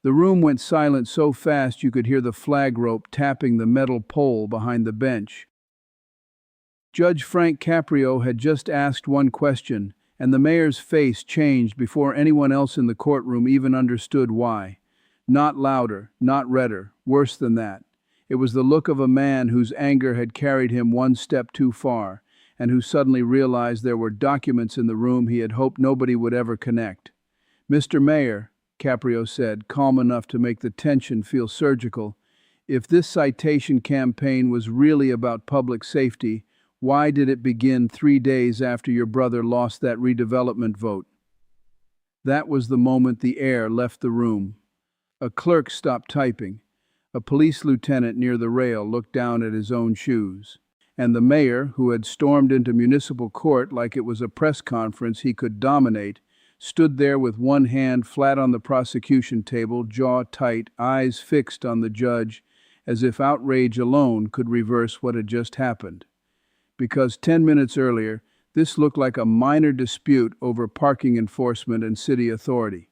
The room went silent so fast you could hear the flag rope tapping the metal pole behind the bench. Judge Frank Caprio had just asked one question, and the mayor's face changed before anyone else in the courtroom even understood why. Not louder, not redder, worse than that. It was the look of a man whose anger had carried him one step too far, and who suddenly realized there were documents in the room he had hoped nobody would ever connect. "Mr. Mayor," Caprio said, calm enough to make the tension feel surgical, "if this citation campaign was really about public safety, why did it begin 3 days after your brother lost that redevelopment vote?" That was the moment the air left the room. A clerk stopped typing. A police lieutenant near the rail looked down at his own shoes. And the mayor, who had stormed into municipal court like it was a press conference he could dominate, stood there with one hand flat on the prosecution table, jaw tight, eyes fixed on the judge, as if outrage alone could reverse what had just happened. Because 10 minutes earlier, this looked like a minor dispute over parking enforcement and city authority.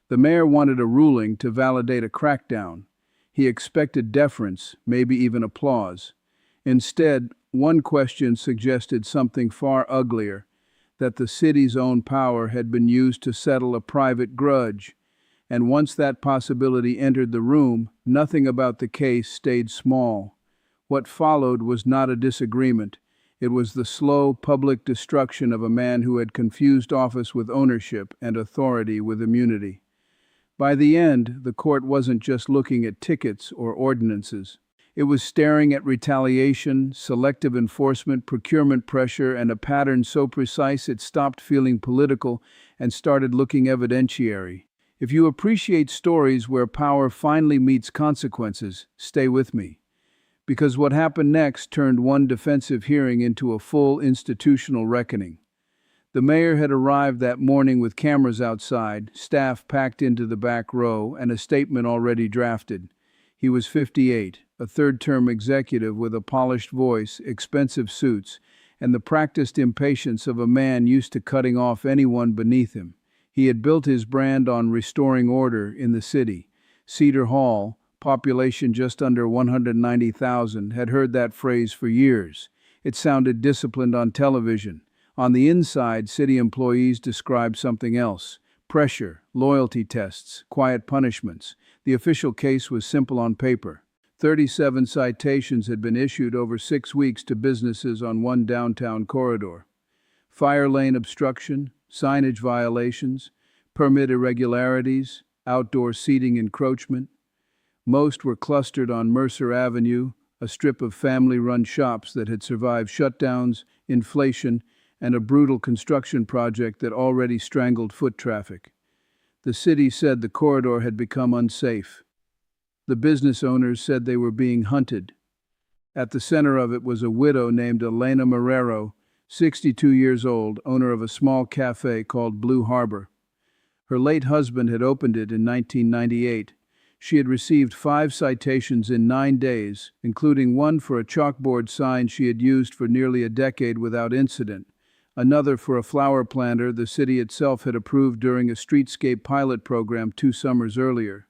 The mayor wanted a ruling to validate a crackdown. He expected deference, maybe even applause. Instead, one question suggested something far uglier, that the city's own power had been used to settle a private grudge. And once that possibility entered the room, nothing about the case stayed small. What followed was not a disagreement. It was the slow, public destruction of a man who had confused office with ownership and authority with immunity. By the end, the court wasn't just looking at tickets or ordinances. It was staring at retaliation, selective enforcement, procurement pressure, and a pattern so precise it stopped feeling political and started looking evidentiary. If you appreciate stories where power finally meets consequences, stay with me. Because what happened next turned one defensive hearing into a full institutional reckoning. The mayor had arrived that morning with cameras outside, staff packed into the back row, and a statement already drafted. He was 58, a third-term executive with a polished voice, expensive suits, and the practiced impatience of a man used to cutting off anyone beneath him. He had built his brand on restoring order in the city. Cedar Hall, population just under 190,000, had heard that phrase for years. It sounded disciplined on television. On the inside, city employees described something else: pressure, loyalty tests, quiet punishments. The official case was simple on paper. 37 citations had been issued over 6 weeks to businesses on one downtown corridor. Fire lane obstruction, signage violations, permit irregularities, outdoor seating encroachment. Most were clustered on Mercer Avenue, a strip of family-run shops that had survived shutdowns, inflation, and a brutal construction project that already strangled foot traffic. The city said the corridor had become unsafe. The business owners said they were being hunted. At the center of it was a widow named Elena Marrero, 62 years old, owner of a small cafe called Blue Harbor. Her late husband had opened it in 1998. She had received 5 citations in 9 days, including one for a chalkboard sign she had used for nearly a decade without incident, another for a flower planter the city itself had approved during a streetscape pilot program 2 summers earlier.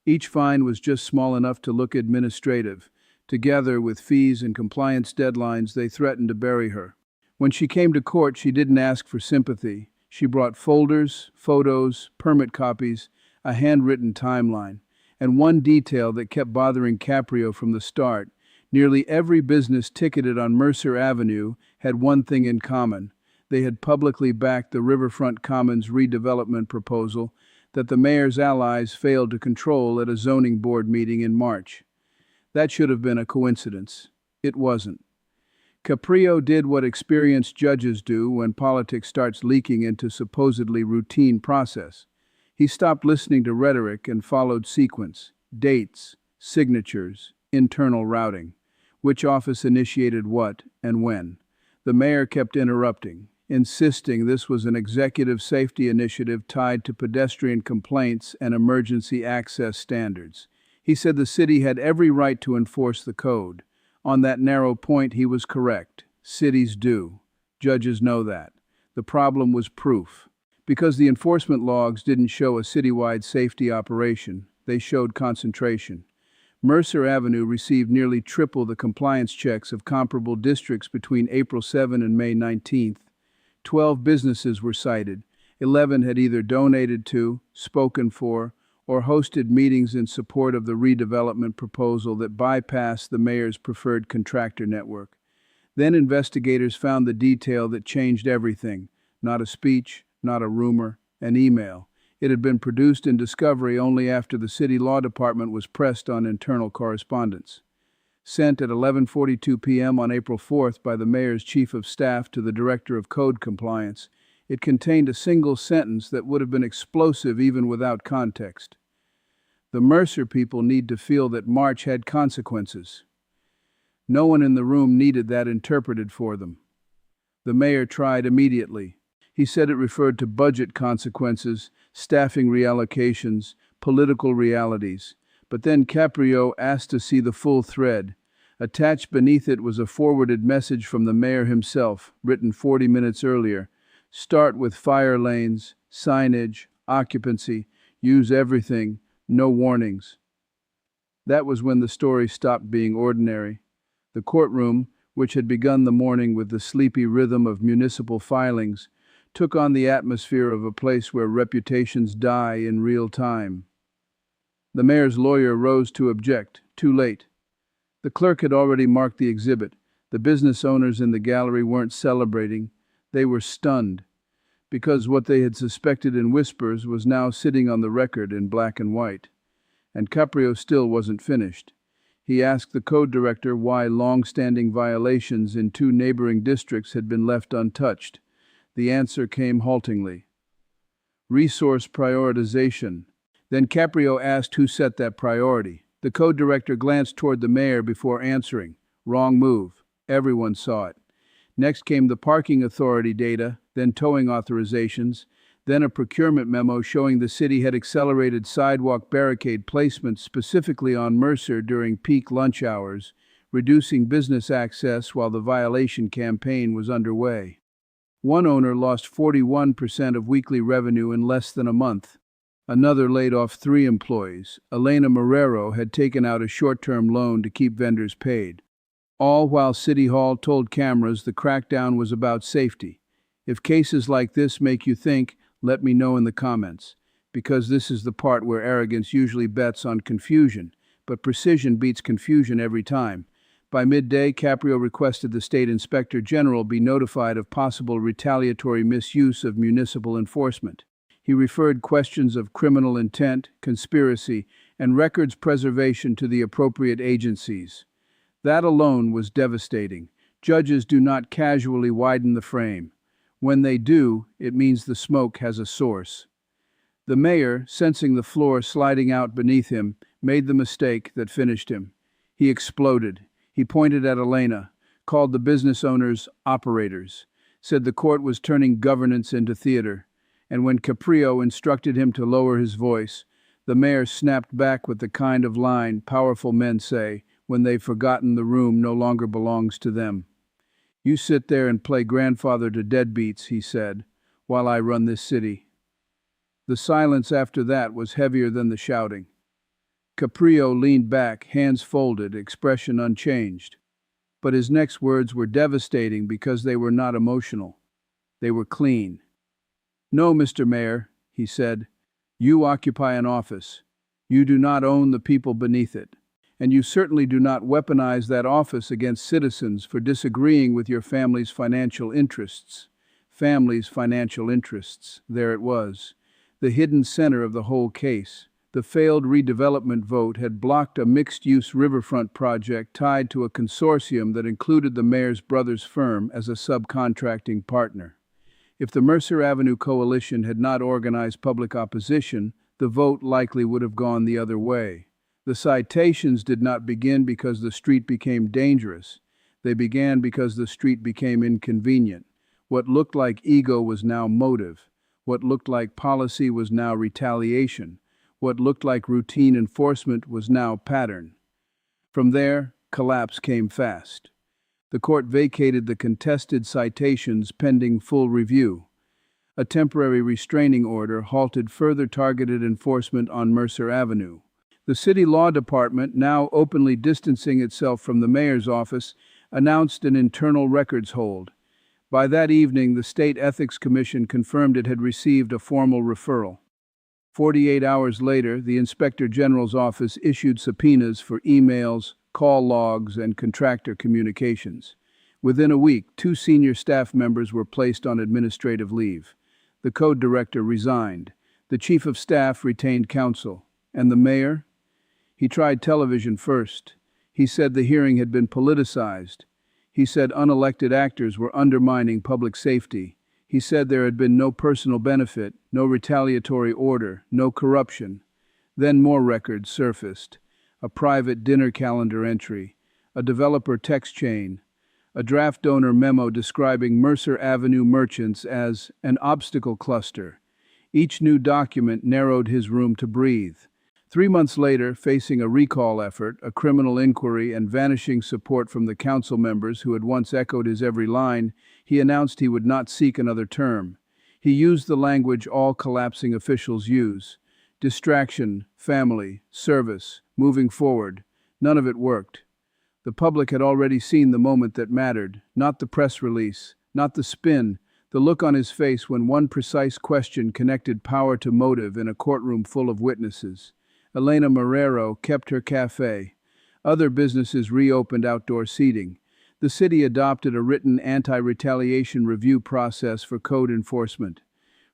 Each fine was just small enough to look administrative. Together with fees and compliance deadlines, they threatened to bury her. When she came to court, she didn't ask for sympathy. She brought folders, photos, permit copies, a handwritten timeline, and one detail that kept bothering Caprio from the start. Nearly every business ticketed on Mercer Avenue had one thing in common. They had publicly backed the Riverfront Commons redevelopment proposal that the mayor's allies failed to control at a zoning board meeting in March. That should have been a coincidence. It wasn't. Caprio did what experienced judges do when politics starts leaking into supposedly routine process. He stopped listening to rhetoric and followed sequence: dates, signatures, internal routing. Which office initiated what and when? The mayor kept interrupting, insisting this was an executive safety initiative tied to pedestrian complaints and emergency access standards. He said the city had every right to enforce the code. On that narrow point, he was correct. Cities do. Judges know that. The problem was proof. Because the enforcement logs didn't show a citywide safety operation, they showed concentration. Mercer Avenue received nearly triple the compliance checks of comparable districts between April 7 and May 19th. 12 businesses were cited. 11 had either donated to, spoken for, or hosted meetings in support of the redevelopment proposal that bypassed the mayor's preferred contractor network. Then investigators found the detail that changed everything. Not a speech, not a rumor, an email. It had been produced in discovery only after the city law department was pressed on internal correspondence. Sent at 11:42 p.m. on April 4th by the mayor's chief of staff to the director of code compliance, it contained a single sentence that would have been explosive even without context. The Mercer people need to feel that March had consequences. No one in the room needed that interpreted for them. The mayor tried immediately. He said it referred to budget consequences, staffing reallocations, political realities. But then Caprio asked to see the full thread. Attached beneath it was a forwarded message from the mayor himself, written 40 minutes earlier. Start with fire lanes, signage, occupancy, use everything, no warnings. That was when the story stopped being ordinary. The courtroom, which had begun the morning with the sleepy rhythm of municipal filings, took on the atmosphere of a place where reputations die in real time. The mayor's lawyer rose to object, too late. The clerk had already marked the exhibit. The business owners in the gallery weren't celebrating. They were stunned, because what they had suspected in whispers was now sitting on the record in black and white. And Caprio still wasn't finished. He asked the code director why long-standing violations in 2 neighboring districts had been left untouched. The answer came haltingly. Resource prioritization. Then Caprio asked who set that priority. The code director glanced toward the mayor before answering. Wrong move. Everyone saw it. Next came the parking authority data, then towing authorizations, then a procurement memo showing the city had accelerated sidewalk barricade placement specifically on Mercer during peak lunch hours, reducing business access while the violation campaign was underway. One owner lost 41% of weekly revenue in less than a month. Another laid off 3 employees. Elena Marrero had taken out a short-term loan to keep vendors paid. All while City Hall told cameras the crackdown was about safety. If cases like this make you think, let me know in the comments, because this is the part where arrogance usually bets on confusion, but precision beats confusion every time. By midday, Caprio requested the State Inspector General be notified of possible retaliatory misuse of municipal enforcement. He referred questions of criminal intent, conspiracy, and records preservation to the appropriate agencies. That alone was devastating. Judges do not casually widen the frame. When they do, it means the smoke has a source. The mayor, sensing the floor sliding out beneath him, made the mistake that finished him. He exploded. He pointed at Elena, called the business owners operators, said the court was turning governance into theater, and when Caprio instructed him to lower his voice, the mayor snapped back with the kind of line powerful men say when they've forgotten the room no longer belongs to them. You sit there and play grandfather to deadbeats, he said, while I run this city. The silence after that was heavier than the shouting. Caprio leaned back, hands folded, expression unchanged. But his next words were devastating because they were not emotional. They were clean. No, Mr. Mayor, he said, you occupy an office. You do not own the people beneath it. And you certainly do not weaponize that office against citizens for disagreeing with your family's financial interests. Family's financial interests. There it was. The hidden center of the whole case. The failed redevelopment vote had blocked a mixed-use riverfront project tied to a consortium that included the mayor's brother's firm as a subcontracting partner. If the Mercer Avenue Coalition had not organized public opposition, the vote likely would have gone the other way. The citations did not begin because the street became dangerous. They began because the street became inconvenient. What looked like ego was now motive. What looked like policy was now retaliation. What looked like routine enforcement was now pattern. From there, collapse came fast. The court vacated the contested citations pending full review. A temporary restraining order halted further targeted enforcement on Mercer Avenue. The city law department, now openly distancing itself from the mayor's office, announced an internal records hold. By that evening, the State Ethics Commission confirmed it had received a formal referral. 48 hours later, the Inspector General's office issued subpoenas for emails, call logs, and contractor communications. Within a week, 2 senior staff members were placed on administrative leave. The code director resigned. The chief of staff retained counsel. And the mayor? He tried television first. He said the hearing had been politicized. He said unelected actors were undermining public safety. He said there had been no personal benefit, no retaliatory order, no corruption. Then more records surfaced. A private dinner calendar entry, a developer text chain, a draft donor memo describing Mercer Avenue merchants as an obstacle cluster. Each new document narrowed his room to breathe. 3 months later, facing a recall effort, a criminal inquiry, and vanishing support from the council members who had once echoed his every line, he announced he would not seek another term. He used the language all collapsing officials use. Distraction, family, service, moving forward. None of it worked. The public had already seen the moment that mattered, not the press release, not the spin, the look on his face when one precise question connected power to motive in a courtroom full of witnesses. Elena Marrero kept her cafe. Other businesses reopened outdoor seating. The city adopted a written anti-retaliation review process for code enforcement.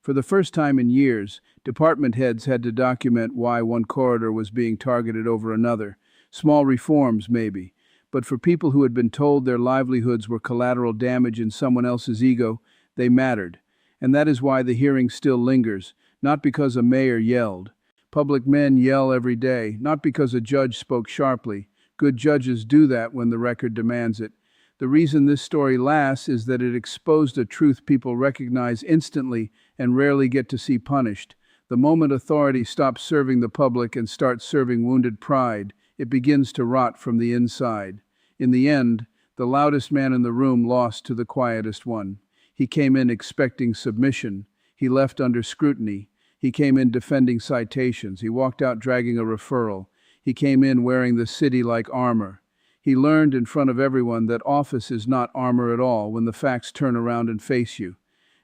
For the first time in years, department heads had to document why one corridor was being targeted over another. Small reforms, maybe. But for people who had been told their livelihoods were collateral damage in someone else's ego, they mattered. And that is why the hearing still lingers, not because a mayor yelled. Public men yell every day, not because a judge spoke sharply. Good judges do that when the record demands it. The reason this story lasts is that it exposed a truth people recognize instantly and rarely get to see punished. The moment authority stops serving the public and starts serving wounded pride, it begins to rot from the inside. In the end, the loudest man in the room lost to the quietest one. He came in expecting submission. He left under scrutiny. He came in defending citations. He walked out dragging a referral. He came in wearing the city like armor. He learned in front of everyone that office is not armor at all when the facts turn around and face you.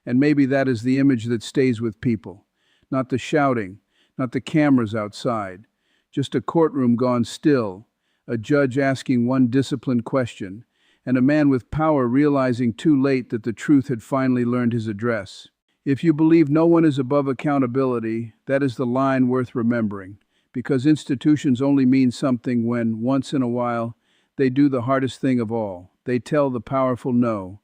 And maybe that is the image that stays with people. Not the shouting, not the cameras outside. Just a courtroom gone still, a judge asking one disciplined question, and a man with power realizing too late that the truth had finally learned his address. If you believe no one is above accountability, that is the line worth remembering, because institutions only mean something when, once in a while, they do the hardest thing of all. They tell the powerful no.